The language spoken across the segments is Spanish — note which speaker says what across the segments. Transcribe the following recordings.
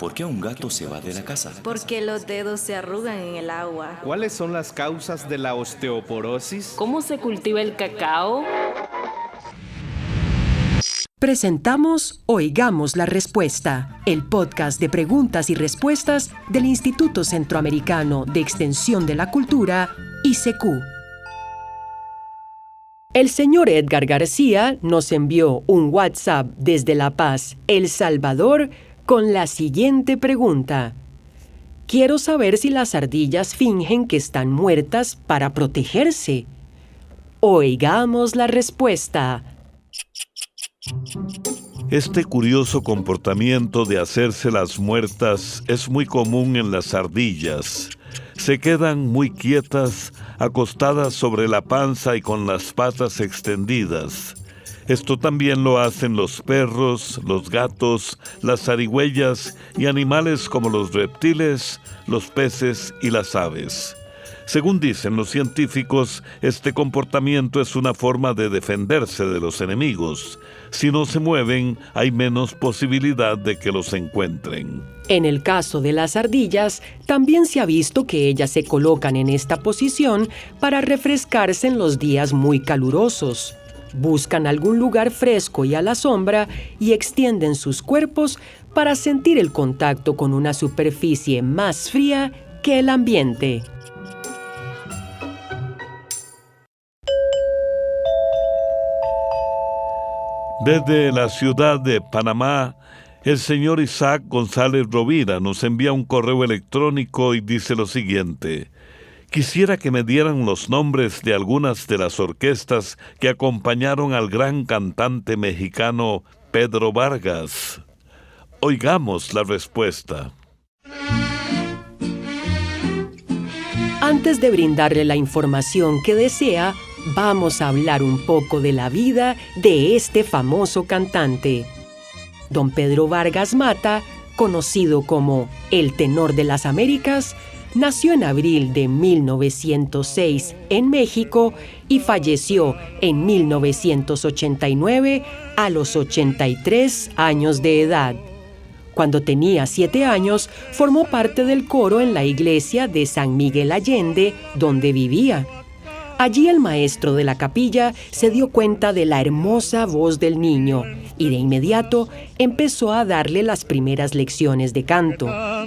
Speaker 1: ¿Por qué un gato se va de la casa?
Speaker 2: Porque los dedos se arrugan en el agua.
Speaker 3: ¿Cuáles son las causas de la osteoporosis?
Speaker 4: ¿Cómo se cultiva el cacao?
Speaker 5: Presentamos Oigamos la Respuesta, el podcast de preguntas y respuestas del Instituto Centroamericano de Extensión de la Cultura, ICQ. El señor Edgar García nos envió un WhatsApp desde La Paz, El Salvador, con la siguiente pregunta. Quiero saber si las ardillas fingen que están muertas para protegerse. Oigamos la respuesta.
Speaker 6: Este curioso comportamiento de hacerse las muertas es muy común en las ardillas. Se quedan muy quietas, acostadas sobre la panza y con las patas extendidas. Esto también lo hacen los perros, los gatos, las zarigüeyas y animales como los reptiles, los peces y las aves. Según dicen los científicos, este comportamiento es una forma de defenderse de los enemigos. Si no se mueven, hay menos posibilidad de que los encuentren.
Speaker 5: En el caso de las ardillas, también se ha visto que ellas se colocan en esta posición para refrescarse en los días muy calurosos. Buscan algún lugar fresco y a la sombra y extienden sus cuerpos para sentir el contacto con una superficie más fría que el ambiente.
Speaker 6: Desde la ciudad de Panamá, el señor Isaac González Rovira nos envía un correo electrónico y dice lo siguiente. Quisiera que me dieran los nombres de algunas de las orquestas que acompañaron al gran cantante mexicano Pedro Vargas. Oigamos la respuesta.
Speaker 5: Antes de brindarle la información que desea, vamos a hablar un poco de la vida de este famoso cantante. Don Pedro Vargas Mata, conocido como el Tenor de las Américas, nació en abril de 1906 en México y falleció en 1989 a los 83 años de edad. Cuando tenía 7 años, formó parte del coro en la iglesia de San Miguel Allende, donde vivía. Allí el maestro de la capilla se dio cuenta de la hermosa voz del niño y de inmediato empezó a darle las primeras lecciones de canto.
Speaker 6: A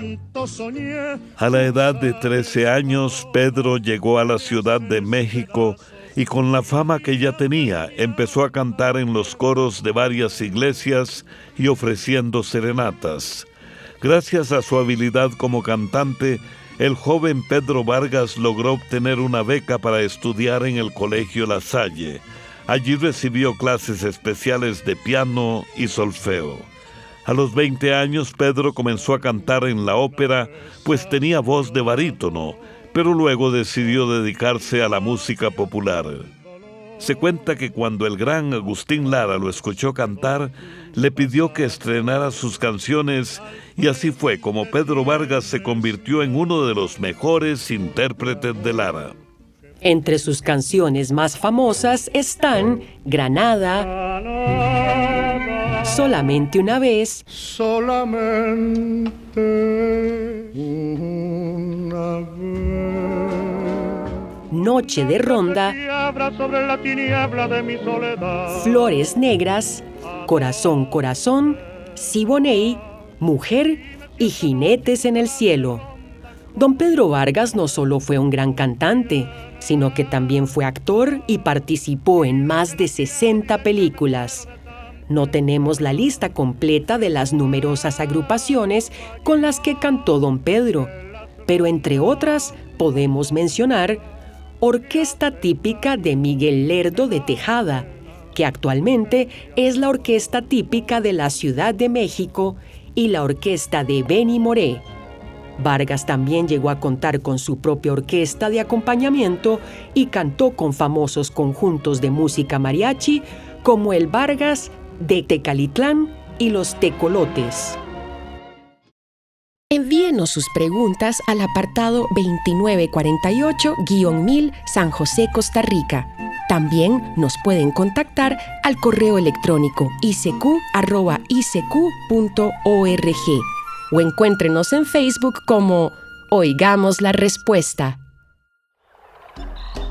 Speaker 6: la edad de 13 años, Pedro llegó a la Ciudad de México y con la fama que ya tenía, empezó a cantar en los coros de varias iglesias y ofreciendo serenatas. Gracias a su habilidad como cantante, el joven Pedro Vargas logró obtener una beca para estudiar en el Colegio La Salle. Allí recibió clases especiales de piano y solfeo. A los 20 años, Pedro comenzó a cantar en la ópera, pues tenía voz de barítono, pero luego decidió dedicarse a la música popular. Se cuenta que cuando el gran Agustín Lara lo escuchó cantar, le pidió que estrenara sus canciones y así fue como Pedro Vargas se convirtió en uno de los mejores intérpretes de Lara.
Speaker 5: Entre sus canciones más famosas están Granada, Solamente una vez,
Speaker 7: Solamente una vez.
Speaker 5: Noche de Ronda, Flores Negras, Corazón, Corazón, Siboney, Mujer y Jinetes en el Cielo. Don Pedro Vargas no solo fue un gran cantante, sino que también fue actor y participó en más de 60 películas. No tenemos la lista completa de las numerosas agrupaciones con las que cantó Don Pedro, pero entre otras podemos mencionar Orquesta Típica de Miguel Lerdo de Tejada, que actualmente es la orquesta típica de la Ciudad de México, y la orquesta de Benny Moré. Vargas también llegó a contar con su propia orquesta de acompañamiento y cantó con famosos conjuntos de música mariachi como el Vargas de Tecalitlán y los Tecolotes. Envíenos sus preguntas al apartado 2948-1000 San José, Costa Rica. También nos pueden contactar al correo electrónico icq@icq.org o encuéntrenos en Facebook como Oigamos la Respuesta.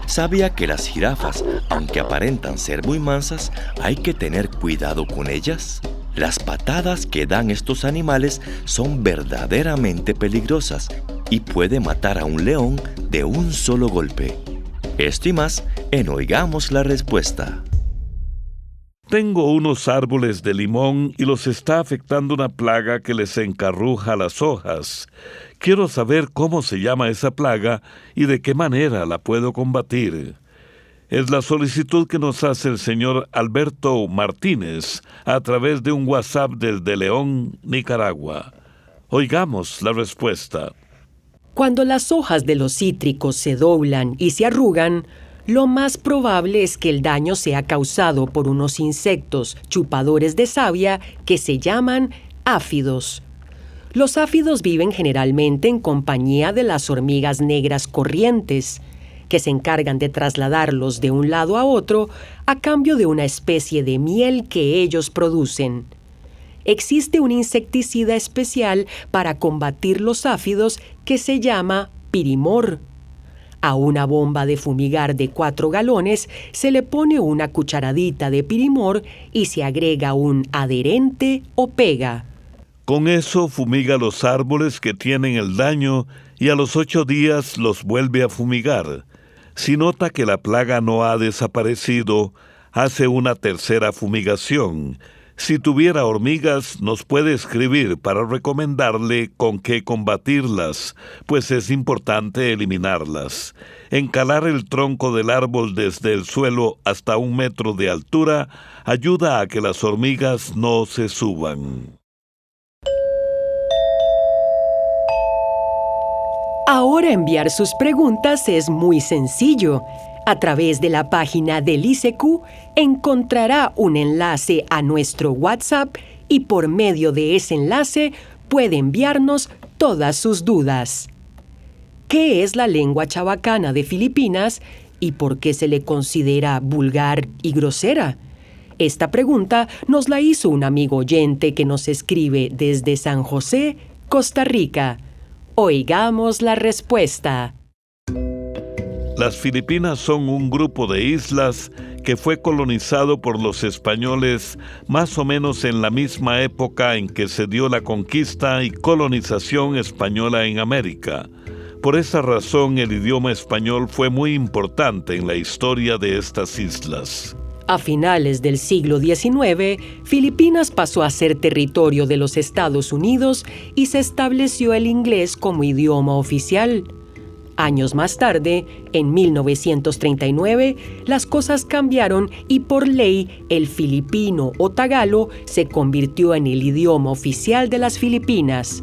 Speaker 1: ¿Sabía que las jirafas, aunque aparentan ser muy mansas, hay que tener cuidado con ellas? Las patadas que dan estos animales son verdaderamente peligrosas y puede matar a un león de un solo golpe. Esto y más en Oigamos la Respuesta.
Speaker 6: Tengo unos árboles de limón y los está afectando una plaga que les encarruja las hojas. Quiero saber cómo se llama esa plaga y de qué manera la puedo combatir. Es la solicitud que nos hace el señor Alberto Martínez a través de un WhatsApp desde León, Nicaragua. Oigamos la respuesta.
Speaker 5: Cuando las hojas de los cítricos se doblan y se arrugan, lo más probable es que el daño sea causado por unos insectos chupadores de savia que se llaman áfidos. Los áfidos viven generalmente en compañía de las hormigas negras corrientes, que se encargan de trasladarlos de un lado a otro a cambio de una especie de miel que ellos producen. Existe un insecticida especial para combatir los áfidos que se llama pirimor. A una bomba de fumigar de 4 galones se le pone una cucharadita de pirimor y se agrega un adherente o pega.
Speaker 6: Con eso fumiga los árboles que tienen el daño y a los 8 días los vuelve a fumigar. Si nota que la plaga no ha desaparecido, hace una tercera fumigación. Si tuviera hormigas, nos puede escribir para recomendarle con qué combatirlas, pues es importante eliminarlas. Encalar el tronco del árbol desde el suelo hasta 1 metro de altura ayuda a que las hormigas no se suban.
Speaker 5: Ahora enviar sus preguntas es muy sencillo. A través de la página del ICQ encontrará un enlace a nuestro WhatsApp y por medio de ese enlace puede enviarnos todas sus dudas. ¿Qué es la lengua chabacana de Filipinas y por qué se le considera vulgar y grosera? Esta pregunta nos la hizo un amigo oyente que nos escribe desde San José, Costa Rica. Oigamos la respuesta.
Speaker 6: Las Filipinas son un grupo de islas que fue colonizado por los españoles más o menos en la misma época en que se dio la conquista y colonización española en América. Por esa razón, el idioma español fue muy importante en la historia de estas islas.
Speaker 5: A finales del siglo XIX, Filipinas pasó a ser territorio de los Estados Unidos y se estableció el inglés como idioma oficial. Años más tarde, en 1939, las cosas cambiaron y por ley el filipino o tagalo se convirtió en el idioma oficial de las Filipinas.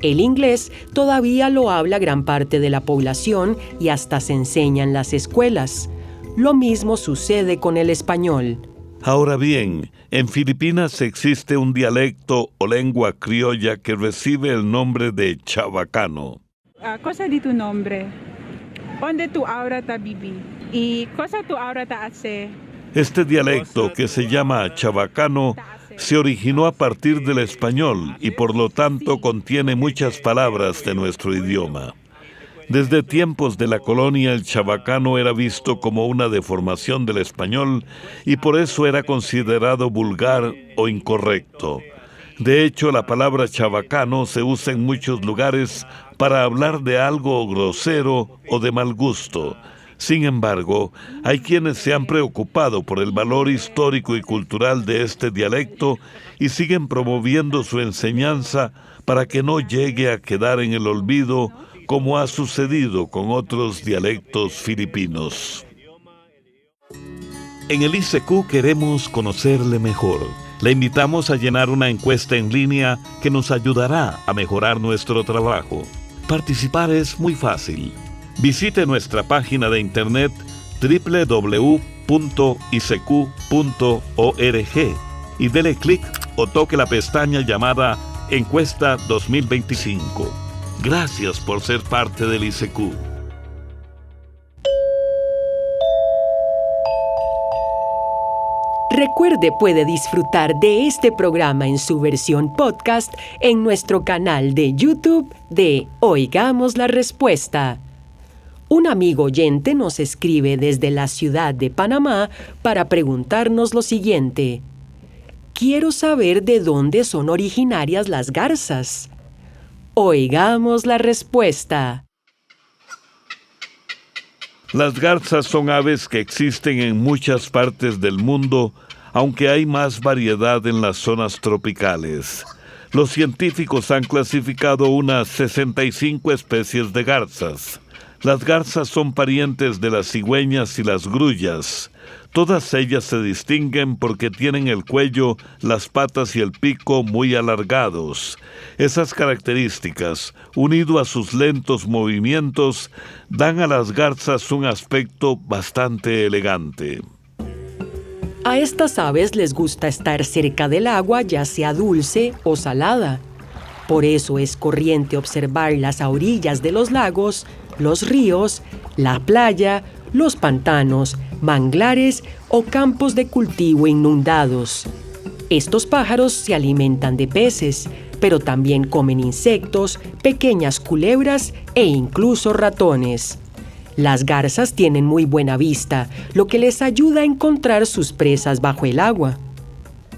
Speaker 5: El inglés todavía lo habla gran parte de la población y hasta se enseña en las escuelas. Lo mismo sucede con el español.
Speaker 6: Ahora bien, en Filipinas existe un dialecto o lengua criolla que recibe el nombre de chabacano.
Speaker 8: Cosa di tu nombre? ¿Dónde tu ahorita viví? ¿Y cosa tu ahorita hace?
Speaker 6: Este dialecto, que se llama chabacano, se originó a partir del español y por lo tanto contiene muchas palabras de nuestro idioma. Desde tiempos de la colonia, el chabacano era visto como una deformación del español y por eso era considerado vulgar o incorrecto. De hecho, la palabra chabacano se usa en muchos lugares para hablar de algo grosero o de mal gusto. Sin embargo, hay quienes se han preocupado por el valor histórico y cultural de este dialecto y siguen promoviendo su enseñanza para que no llegue a quedar en el olvido como ha sucedido con otros dialectos filipinos. En el ICQ queremos conocerle mejor. Le invitamos a llenar una encuesta en línea que nos ayudará a mejorar nuestro trabajo. Participar es muy fácil. Visite nuestra página de internet www.icq.org y dele clic o toque la pestaña llamada Encuesta 2025. Gracias por ser parte del ICQ.
Speaker 5: Recuerde, puede disfrutar de este programa en su versión podcast en nuestro canal de YouTube de Oigamos la Respuesta. Un amigo oyente nos escribe desde la ciudad de Panamá para preguntarnos lo siguiente. Quiero saber de dónde son originarias las garzas. Oigamos la respuesta.
Speaker 6: Las garzas son aves que existen en muchas partes del mundo, aunque hay más variedad en las zonas tropicales. Los científicos han clasificado unas 65 especies de garzas. Las garzas son parientes de las cigüeñas y las grullas. Todas ellas se distinguen porque tienen el cuello, las patas y el pico muy alargados. Esas características, unido a sus lentos movimientos, dan a las garzas un aspecto bastante elegante.
Speaker 5: A estas aves les gusta estar cerca del agua, ya sea dulce o salada. Por eso es corriente observarlas a orillas de los lagos, los ríos, la playa, los pantanos, manglares o campos de cultivo inundados. Estos pájaros se alimentan de peces, pero también comen insectos, pequeñas culebras e incluso ratones. Las garzas tienen muy buena vista, lo que les ayuda a encontrar sus presas bajo el agua.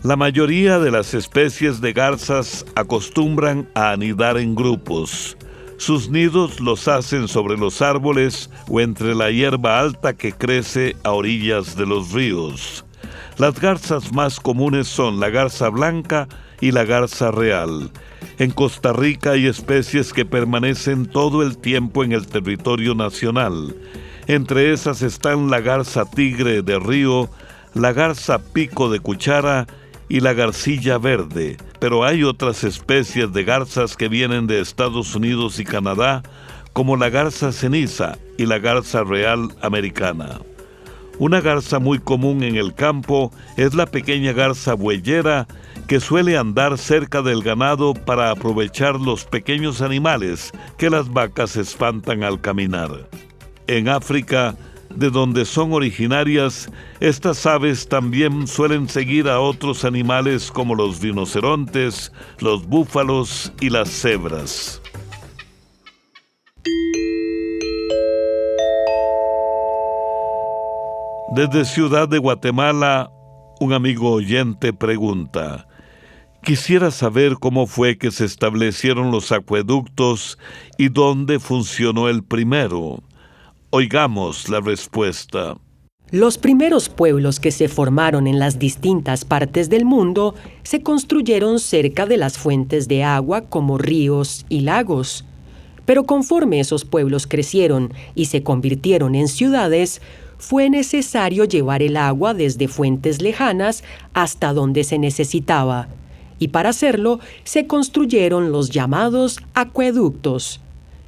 Speaker 6: La mayoría de las especies de garzas acostumbran a anidar en grupos. Sus nidos los hacen sobre los árboles o entre la hierba alta que crece a orillas de los ríos. Las garzas más comunes son la garza blanca y la garza real. En Costa Rica hay especies que permanecen todo el tiempo en el territorio nacional. Entre esas están la garza tigre de río, la garza pico de cuchara y la garcilla verde, pero hay otras especies de garzas que vienen de Estados Unidos y Canadá, como la garza ceniza y la garza real americana. Una garza muy común en el campo es la pequeña garza bueyera, que suele andar cerca del ganado para aprovechar los pequeños animales que las vacas espantan al caminar. En África, de donde son originarias, estas aves también suelen seguir a otros animales como los rinocerontes, los búfalos y las cebras. Desde Ciudad de Guatemala, un amigo oyente pregunta: quisiera saber cómo fue que se establecieron los acueductos y dónde funcionó el primero. Oigamos la respuesta.
Speaker 5: Los primeros pueblos que se formaron en las distintas partes del mundo se construyeron cerca de las fuentes de agua como ríos y lagos. Pero conforme esos pueblos crecieron y se convirtieron en ciudades, fue necesario llevar el agua desde fuentes lejanas hasta donde se necesitaba. Y para hacerlo, se construyeron los llamados acueductos.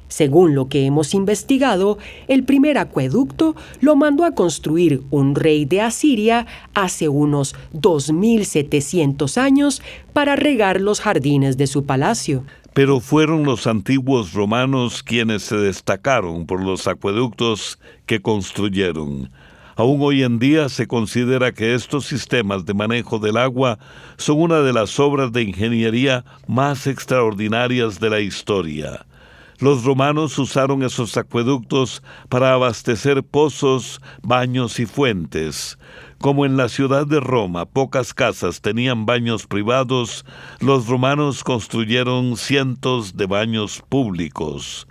Speaker 5: Según lo que hemos investigado, el primer acueducto lo mandó a construir un rey de Asiria hace unos 2700 años para regar los jardines de su palacio.
Speaker 6: Pero fueron los antiguos romanos quienes se destacaron por los acueductos que construyeron. Aún hoy en día se considera que estos sistemas de manejo del agua son una de las obras de ingeniería más extraordinarias de la historia. Los romanos usaron esos acueductos para abastecer pozos, baños y fuentes. Como en la ciudad de Roma pocas casas tenían baños privados, los romanos construyeron cientos de baños públicos.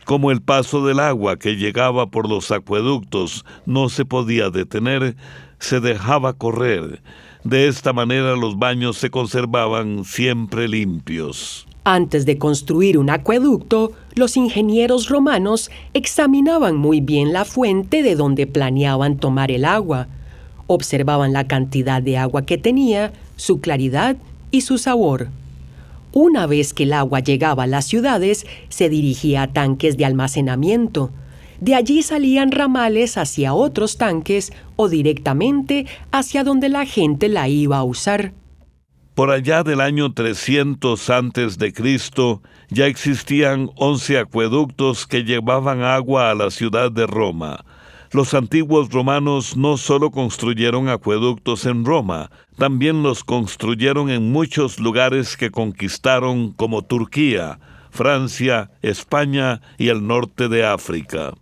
Speaker 6: Como el paso del agua que llegaba por los acueductos no se podía detener, se dejaba correr. De esta manera los baños se conservaban siempre limpios.
Speaker 5: Antes de construir un acueducto, los ingenieros romanos examinaban muy bien la fuente de donde planeaban tomar el agua. Observaban la cantidad de agua que tenía, su claridad y su sabor. Una vez que el agua llegaba a las ciudades, se dirigía a tanques de almacenamiento. De allí salían ramales hacia otros tanques o directamente hacia donde la gente la iba a usar.
Speaker 6: Por allá del año 300 a.C., ya existían 11 acueductos que llevaban agua a la ciudad de Roma. Los antiguos romanos no solo construyeron acueductos en Roma, también los construyeron en muchos lugares que conquistaron, como Turquía, Francia, España y el norte de África.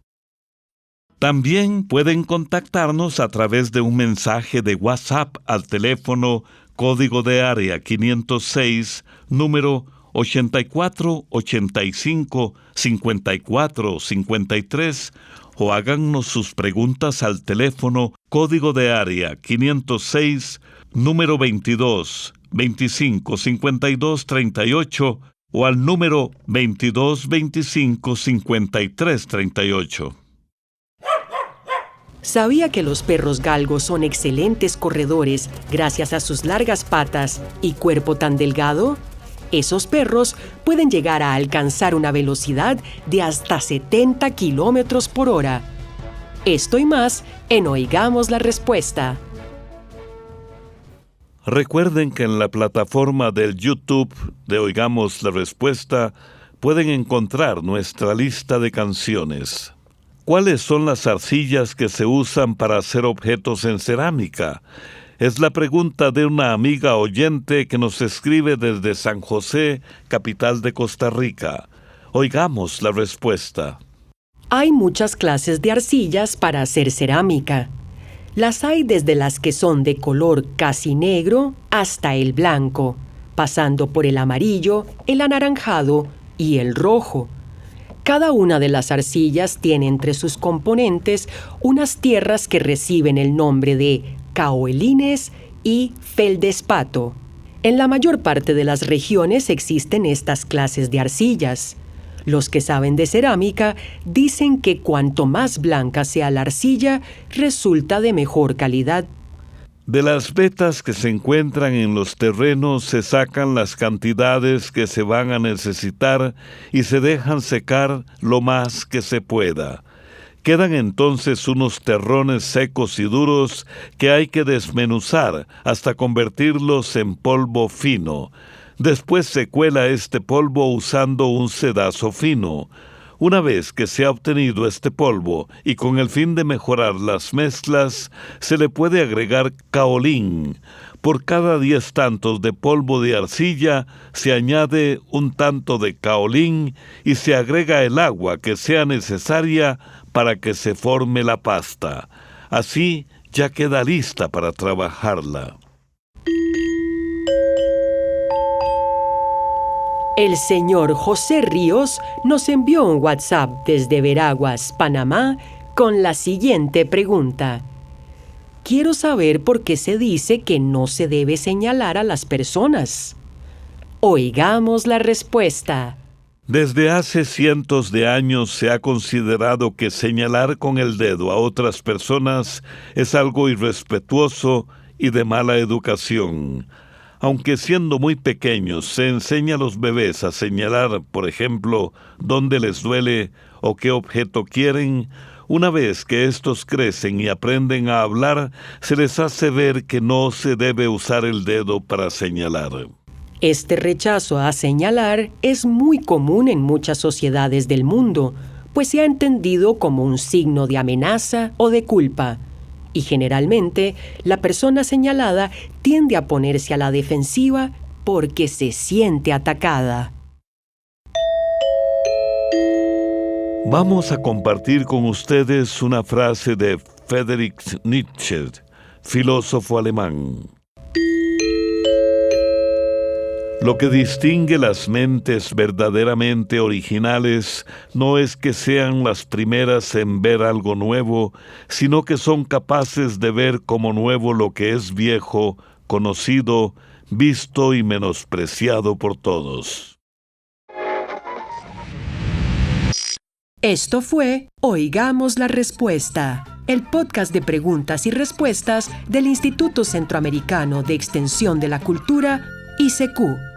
Speaker 6: También pueden contactarnos a través de un mensaje de WhatsApp al teléfono código de área 506, número 8485-5453, o háganos sus preguntas al teléfono código de área 506, número 22 25 52 38, o al número 22 25 53 38.
Speaker 5: ¿Sabía que los perros galgos son excelentes corredores gracias a sus largas patas y cuerpo tan delgado? Esos perros pueden llegar a alcanzar una velocidad de hasta 70 kilómetros por hora. Esto y más en Oigamos la Respuesta.
Speaker 6: Recuerden que en la plataforma del YouTube de Oigamos la Respuesta pueden encontrar nuestra lista de canciones. ¿Cuáles son las arcillas que se usan para hacer objetos en cerámica? Es la pregunta de una amiga oyente que nos escribe desde San José, capital de Costa Rica. Oigamos la respuesta.
Speaker 5: Hay muchas clases de arcillas para hacer cerámica. Las hay desde las que son de color casi negro hasta el blanco, pasando por el amarillo, el anaranjado y el rojo. Cada una de las arcillas tiene entre sus componentes unas tierras que reciben el nombre de caolines y feldespato. En la mayor parte de las regiones existen estas clases de arcillas. Los que saben de cerámica dicen que cuanto más blanca sea la arcilla, resulta de mejor calidad.
Speaker 6: De las vetas que se encuentran en los terrenos se sacan las cantidades que se van a necesitar y se dejan secar lo más que se pueda. Quedan entonces unos terrones secos y duros que hay que desmenuzar hasta convertirlos en polvo fino. Después se cuela este polvo usando un sedazo fino. Una vez que se ha obtenido este polvo y con el fin de mejorar las mezclas, se le puede agregar caolín. Por cada 10 tantos de polvo de arcilla se añade un tanto de caolín y se agrega el agua que sea necesaria para que se forme la pasta. Así ya queda lista para trabajarla.
Speaker 5: El señor José Ríos nos envió un WhatsApp desde Veraguas, Panamá, con la siguiente pregunta. Quiero saber por qué se dice que no se debe señalar a las personas. Oigamos la respuesta.
Speaker 6: Desde hace cientos de años se ha considerado que señalar con el dedo a otras personas es algo irrespetuoso y de mala educación. Aunque siendo muy pequeños se enseña a los bebés a señalar, por ejemplo, dónde les duele o qué objeto quieren, una vez que estos crecen y aprenden a hablar, se les hace ver que no se debe usar el dedo para señalar.
Speaker 5: Este rechazo a señalar es muy común en muchas sociedades del mundo, pues se ha entendido como un signo de amenaza o de culpa. Y generalmente, la persona señalada tiende a ponerse a la defensiva porque se siente atacada.
Speaker 6: Vamos a compartir con ustedes una frase de Friedrich Nietzsche, filósofo alemán. Lo que distingue las mentes verdaderamente originales no es que sean las primeras en ver algo nuevo, sino que son capaces de ver como nuevo lo que es viejo, conocido, visto y menospreciado por todos.
Speaker 5: Esto fue Oigamos la Respuesta, el podcast de preguntas y respuestas del Instituto Centroamericano de Extensión de la Cultura, ICQ.